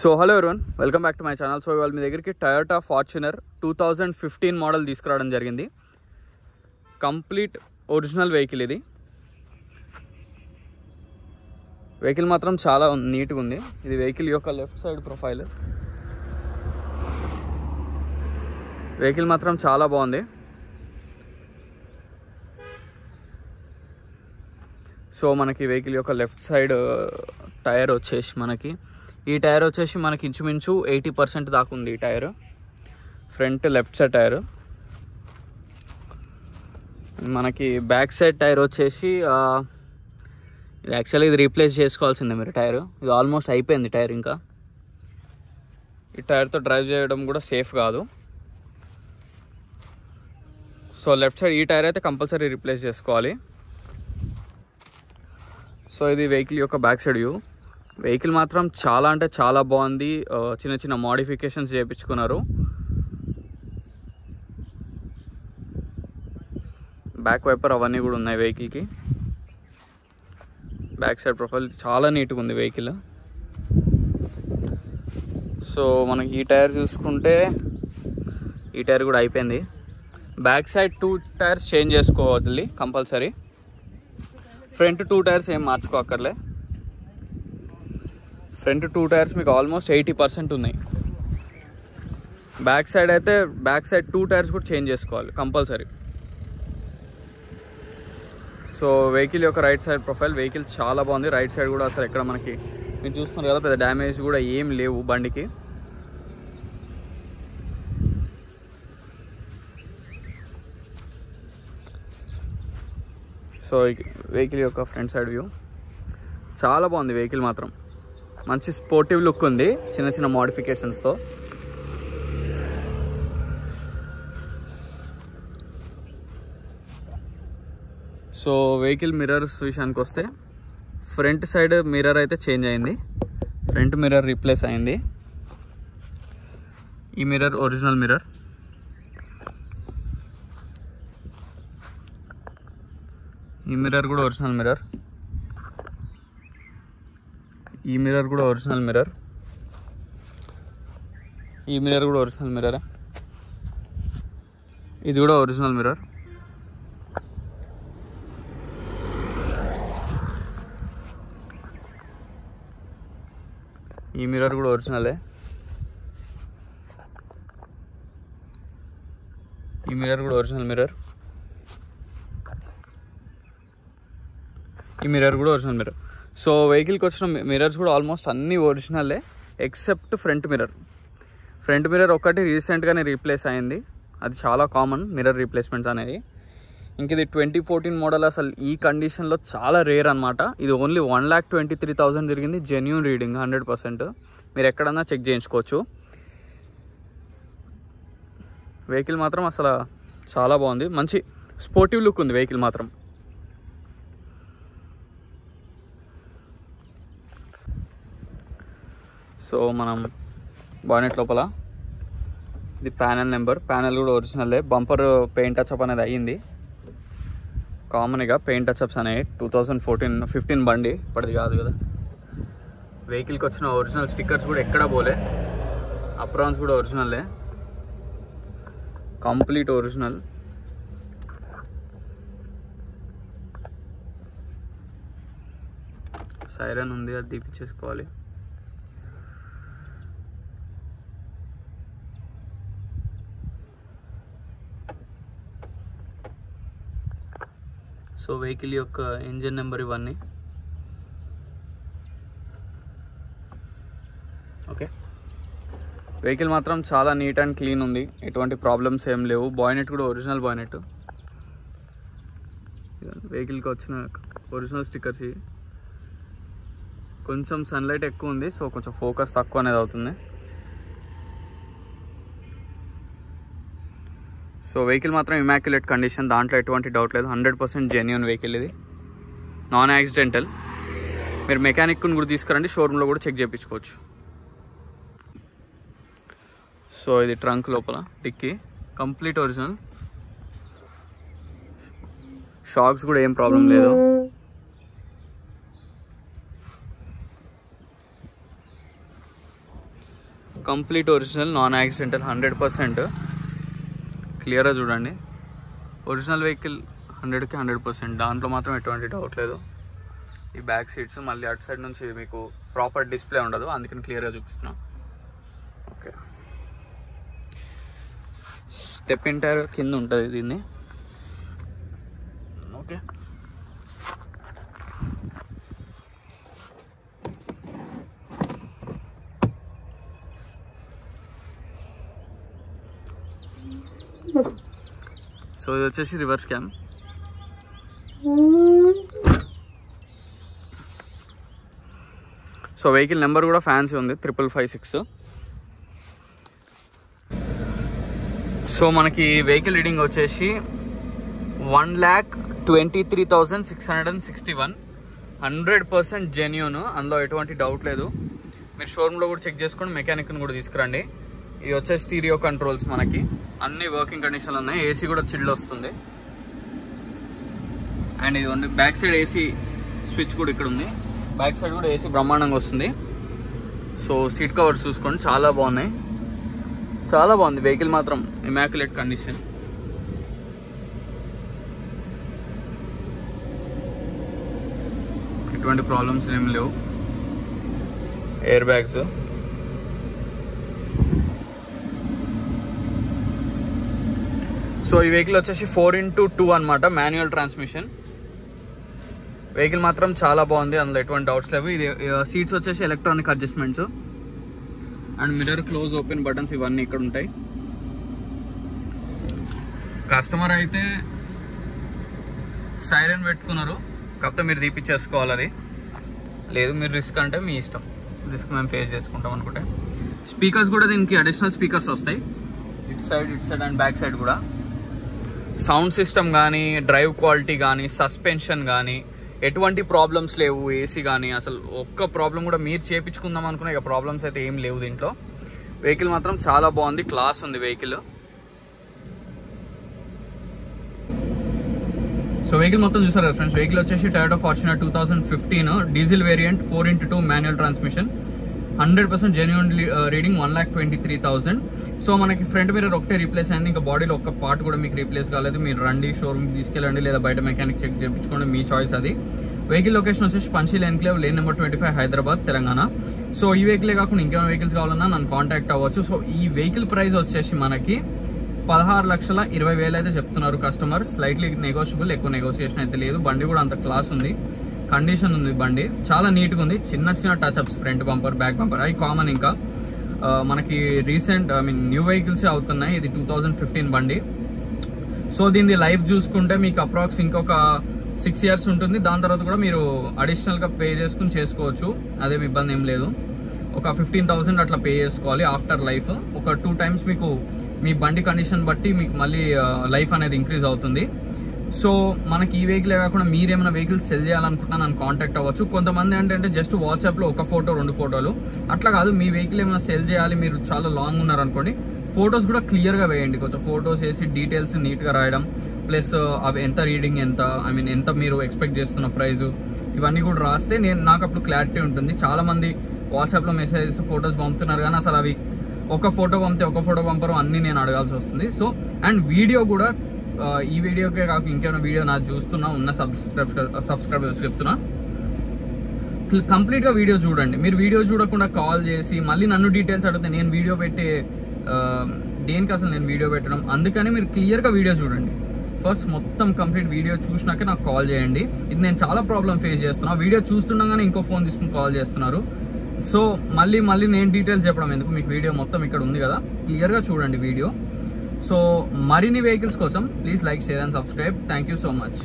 So hello everyone, welcome back to my channel. So ఇవాళ మీ దగ్గరికి Toyota Fortuner 2015 model తీసుకురావడం జరిగింది. Complete original vehicle. ఇది వెహికల్ మాత్రం చాలా నీట్గా ఉంది. ఇది వెహికల్ యొక్క లెఫ్ట్ సైడ్ ప్రొఫైల్. వెహికల్ మాత్రం చాలా బాగుంది. సో మనకి వెహికల్ యొక్క లెఫ్ట్ సైడ్ టైర్ వచ్చేసి ఈ టైర్ వచ్చేసి మనకి ఇంచుమించు 80% దాకా ఉంది. ఈ tyre front left side tyre. మనకి బ్యాక్ సైడ్ టైర్ వచ్చేసి ఇది యాక్చువల్లీ ఇది రీప్లేస్ చేసుకోవాల్సిందే మీరు. టైర్ ఇది ఆల్మోస్ట్ అయిపోయింది టైర్. ఇంకా ఈ టైర్తో డ్రైవ్ చేయడం కూడా సేఫ్ కాదు. సో లెఫ్ట్ సైడ్ ఈ టైర్ అయితే కంపల్సరీ రీప్లేస్ చేసుకోవాలి. సో ఇది వెహికల్ యొక్క బ్యాక్ సైడ్ వ్యూ. వెహికల్ మాత్రం చాలా అంటే చాలా బాగుంది. చిన్న చిన్న మోడిఫికేషన్స్ చేయించుకున్నారు. బ్యాక్ వైపర్ అవన్నీ కూడా ఉన్నాయి వెహికల్కి. బ్యాక్ సైడ్ ప్రొఫైల్ చాలా నీట్గా ఉంది వెహికల్. సో మనకి ఈ టైర్ చూసుకుంటే ఈ టైర్ కూడా అయిపోయింది. బ్యాక్ సైడ్ 2 టైర్స్ చేంజ్ చేసుకోవాలి కంపల్సరీ. ఫ్రంట్ 2 టైర్స్ ఏం మార్చుకోక్కర్లే. ఫ్రంట్ 2 టైర్స్ మీకు ఆల్మోస్ట్ 80% ఉన్నాయి. బ్యాక్ సైడ్ అయితే బ్యాక్ సైడ్ 2 టైర్స్ కూడా చేంజ్ చేసుకోవాలి కంపల్సరీ. సో వెహికల్ యొక్క రైట్ సైడ్ ప్రొఫైల్. వెహికల్ చాలా బాగుంది. రైట్ సైడ్ కూడా అసలు ఎక్కడ మనకి మీరు చూస్తున్నారు కదా, పెద్ద డ్యామేజ్ కూడా ఏం లేవు బండికి. సో వెహికల్ యొక్క ఫ్రంట్ సైడ్ వ్యూ చాలా బాగుంది. వెహికల్ మాత్రం మంచి స్పోర్టివ్ లుక్ ఉంది చిన్న చిన్న మోడిఫికేషన్స్తో. సో వెహికల్ మిర్రర్స్ విషయానికి వస్తే ఫ్రంట్ సైడ్ మిర్రర్ అయితే చేంజ్ అయింది. ఫ్రంట్ మిర్రర్ రీప్లేస్ అయింది. ఈ మిర్రర్ ఒరిజినల్ మిర్రర్. ఈ మిర్రర్ కూడా ఒరిజినల్ మిర్రర్. ఈ మిర్రర్ కూడా ఒరిజినల్ మిర్రర్. ఈ మిర్రర్ కూడా ఒరిజినల్ మిర్రర్. ఇది కూడా ఒరిజినల్ మిర్రర్. ఈ మిర్రర్ కూడా ఒరిజినలే. ఈ మిర్రర్ కూడా ఒరిజినల్ మిర్రర్. ఈ మిర్రర్ కూడా ఒరిజినల్ మిర్రర్. సో వెహికల్కి వచ్చిన మిర్రర్స్ కూడా ఆల్మోస్ట్ అన్నీ ఒరిజినలే except front mirror. Front mirror ఒకటి రీసెంట్గానే రీప్లేస్ అయింది. అది చాలా కామన్ మిర్రర్ రీప్లేస్మెంట్స్ అనేది. ఇంక ఇది 2014 మోడల్. అసలు ఈ కండిషన్లో చాలా రేర్ అనమాట. ఇది ఓన్లీ 1,23,000 తిరిగింది. Genuine reading 100%. మీరు ఎక్కడన్నా చెక్ చేయించుకోవచ్చు. వెహికల్ మాత్రం అసలు చాలా బాగుంది. మంచి స్పోర్టివ్ లుక్ ఉంది వెహికల్ మాత్రం. సో మనం బానెట్ లోపల ఇది ప్యానెల్ నెంబర్. ప్యానెల్ కూడా ఒరిజినల్లే. బంపర్ పెయింట్ టచ్అప్ అనేది అయ్యింది. కామన్గా పెయింట్ టచ్అప్స్ అనేవి 2014-15 బండి ఇప్పటిది కాదు కదా. వెహికల్కి వచ్చిన ఒరిజినల్ స్టిక్కర్స్ కూడా ఎక్కడా పోలే. అప్రాన్స్ కూడా ఒరిజినల్లే, కంప్లీట్ ఒరిజినల్. సైరన్ ఉంది, అది తీపిచ్చేసుకోవాలి. సో వెహికల్ యొక్క ఇంజిన్ నెంబర్ ఇవన్నీ. ఓకే, వెహికల్ మాత్రం చాలా నీట్ అండ్ క్లీన్ ఉంది. ఎటువంటి ప్రాబ్లమ్స్ ఏం లేవు. బాయ్నెట్ కూడా ఒరిజినల్ బాయ్నెట్. వెహికల్కి వచ్చిన ఒరిజినల్ స్టిక్కర్స్ ఇవి. కొంచెం సన్లైట్ ఎక్కువ ఉంది, సో కొంచెం ఫోకస్ తక్కువ అనేది అవుతుంది. సో వెహికల్ మాత్రం ఇమాక్యులేట్ కండిషన్, దాంట్లో ఎటువంటి డౌట్ లేదు. 100% జెన్యూన్ వెహికల్. ఇది నాన్ యాక్సిడెంటల్. మీరు మెకానిక్ని కూడా తీసుకురండి, షోరూంలో కూడా చెక్ చేయించుకోవచ్చు. సో ఇది ట్రంక్ లోపల డిక్కీ కంప్లీట్ ఒరిజినల్. షాక్స్ కూడా ఏం ప్రాబ్లం లేదు. Complete original, non accidental, 100%. క్లియర్గా చూడండి, ఒరిజినల్ వెహికల్ 100కి 100%. దాంట్లో మాత్రం ఎటువంటి డౌట్ లేదు. ఈ బ్యాక్ సీట్స్ మళ్ళీ అటు సైడ్ నుంచి మీకు ప్రాపర్ డిస్ప్లే ఉండదు, అందుకని క్లియర్గా చూపిస్తున్నాం. ఓకే, స్టెప్ ఇన్ టైర్ కింద ఉంటుంది దీన్ని. ఓకే, సో ఇది వచ్చేసి reverse cam. So vehicle number కూడా ఫ్యాన్సీ ఉంది, 5556. సో మనకి వెహికల్ రీడింగ్ వచ్చేసి 1,23,661. 100% జెన్యూన్, అందులో ఎటువంటి డౌట్ లేదు. మీరు షోరూంలో కూడా చెక్ చేసుకోండి, మెకానిక్ని కూడా తీసుకురండి. ఇవి వచ్చే స్టీరియో కంట్రోల్స్, మనకి అన్ని వర్కింగ్ కండిషన్లు ఉన్నాయి. ఏసీ కూడా చిల్డ్ వస్తుంది. అండ్ ఇది బ్యాక్ సైడ్ ఏసీ స్విచ్ కూడా ఇక్కడ ఉంది. బ్యాక్ సైడ్ కూడా ఏసీ బ్రహ్మాండంగా వస్తుంది. సో సీట్ కవర్స్ చూసుకోండి, చాలా బాగున్నాయి, చాలా బాగుంది వెహికల్ మాత్రం. Immaculate condition. ఎటువంటి ప్రాబ్లమ్స్ ఏమి లేవు. ఎయిర్ బ్యాగ్స్, సో ఈ వెహికల్ వచ్చేసి 4x2 అనమాట, మాన్యువల్ ట్రాన్స్మిషన్. వెహికల్ మాత్రం చాలా బాగుంది, అందులో ఎటువంటి డౌట్స్ లేవు. ఇది సీట్స్ వచ్చేసి electronic adjustments and mirror close open buttons ఇవన్నీ ఇక్కడ ఉంటాయి. కస్టమర్ అయితే సైరన్ పెట్టుకున్నారు, కాకపోతే మీరు తీపిచ్చేసుకోవాలి. అది లేదు, మీరు రిస్క్ అంటే మీ ఇష్టం, రిస్క్ మేము ఫేస్ చేసుకుంటాం అనుకుంటే. స్పీకర్స్ కూడా దీనికి అడిషనల్ స్పీకర్స్ వస్తాయి, ఇటు సైడ్ అండ్ బ్యాక్ సైడ్ కూడా. సౌండ్ సిస్టమ్ కానీ, డ్రైవ్ క్వాలిటీ కానీ, సస్పెన్షన్ కానీ ఎటువంటి ప్రాబ్లమ్స్ లేవు. ఏసీ కానీ అసలు ఒక్క ప్రాబ్లం కూడా మీరు చేయించుకుందాం అనుకునే ఇక ప్రాబ్లమ్స్ అయితే ఏం లేవు దీంట్లో. వెహికల్ మాత్రం చాలా బాగుంది, క్లాస్ ఉంది వెహికల్. సో వెహికల్ మొత్తం చూసారు కదా ఫ్రెండ్స్. వెహికల్ వచ్చేసి Toyota Fortuner 2015 diesel variant, 4x2 manual transmission. 100% genuine reading 1,23,000. So మనకి ఫ్రంట్ మిర్రర్ ఒకటే రీప్లేస్ అయింది, ఇంకా బాడీలో ఒక్క పార్ట్ కూడా మీకు రీప్లేస్ కాలేదు. మీరు రండి షోరూమ్కి తీసుకెళ్ళండి, లేదా బయట మెకానిక్ చెక్ చేయించుకోండి, మీ చాయిస్ అది. వెహికల్ లొకేషన్ వచ్చేసి Panchsheel enclave, lane number 25, Hyderabad, Telangana. So ఈ వెహికలే కాకుండా ఇంకేమైనా వెహికల్స్ కావాలన్నా నన్ను కాంటాక్ట్ అవ్వచ్చు. సో ఈ వెహికల్ ప్రైస్ వచ్చేసి మనకి 16,20,000 అయితే చెప్తున్నారు కస్టమర్. స్లైట్లీ నెగోషియబుల్, ఎక్కువ నెగోషియేషన్ అయితే లేదు. బండి కూడా అంత క్లాస్ ఉంది, కండిషన్ ఉంది. బండి చాలా నీట్గా ఉంది. చిన్న touch-ups, front bumper, back bumper అవి కామన్. ఇంకా మనకి రీసెంట్ న్యూ వెహికల్సే అవుతున్నాయి. ఇది 2015 బండి. సో దీన్ని లైఫ్ చూసుకుంటే మీకు అప్రాక్స్ ఇంకొక 6 years ఉంటుంది. దాని తర్వాత కూడా మీరు అడిషనల్గా పే చేసుకుని చేసుకోవచ్చు, అదేమి ఇబ్బంది ఏం లేదు. ఒక 15,000 అట్లా పే చేసుకోవాలి ఆఫ్టర్ లైఫ్. ఒక 2 times మీకు మీ బండి కండిషన్ బట్టి మీకు మళ్ళీ లైఫ్ అనేది ఇంక్రీజ్ అవుతుంది. సో మనకి ఈ వెహికలే కాకుండా మీరు ఏమైనా వెహికల్స్ సెల్ చేయాలనుకుంటున్నా నన్ను కాంటాక్ట్ అవ్వచ్చు. కొంతమంది ఏంటంటే జస్ట్ వాట్సాప్లో ఒక ఫోటో 2 photos, అట్లా కాదు. మీ వెహికల్ ఏమైనా సెల్ చేయాలి, మీరు చాలా లాంగ్ ఉన్నారనుకోండి, ఫొటోస్ కూడా క్లియర్గా వేయండి. కొంచెం ఫొటోస్ వేసి డీటెయిల్స్ నీట్గా రాయడం, ప్లస్ అవి ఎంత రీడింగ్, ఎంత ఎంత మీరు ఎక్స్పెక్ట్ చేస్తున్న ప్రైస్, ఇవన్నీ కూడా రాస్తే నాకు అప్పుడు క్లారిటీ ఉంటుంది. చాలామంది వాట్సాప్లో మెసేజెస్, ఫొటోస్ పంపుతున్నారు, కానీ అసలు అవి ఒక ఫోటో పంపితే ఒక ఫోటో పంపరు, అన్నీ నేను అడగాల్సి వస్తుంది. సో అండ్ వీడియో కూడా ఈ వీడియోకే కాక ఇంకేమైనా వీడియో నాకు చూస్తున్నా ఉన్న సబ్స్క్రైబర్స్ చెప్తున్నా, కంప్లీట్గా వీడియో చూడండి. మీరు వీడియో చూడకుండా కాల్ చేసి మళ్ళీ నన్ను డీటెయిల్స్ అడిగితే నేను వీడియో పెట్టే దేనికి అసలు నేను వీడియో పెట్టడం? అందుకని మీరు క్లియర్గా వీడియో చూడండి. ఫస్ట్ మొత్తం కంప్లీట్ వీడియో చూసినాక నాకు కాల్ చేయండి. ఇది నేను చాలా ప్రాబ్లం ఫేస్ చేస్తున్నా. వీడియో చూస్తుండగానే ఇంకో ఫోన్ తీసుకుని కాల్ చేస్తున్నారు. సో మళ్ళీ నేను డీటెయిల్స్ చెప్పడం ఎందుకు? మీకు వీడియో మొత్తం ఇక్కడ ఉంది కదా, క్లియర్గా చూడండి వీడియో. సో మరిన్ని వెహికల్స్ కోసం please like, share and subscribe. Thank you so much.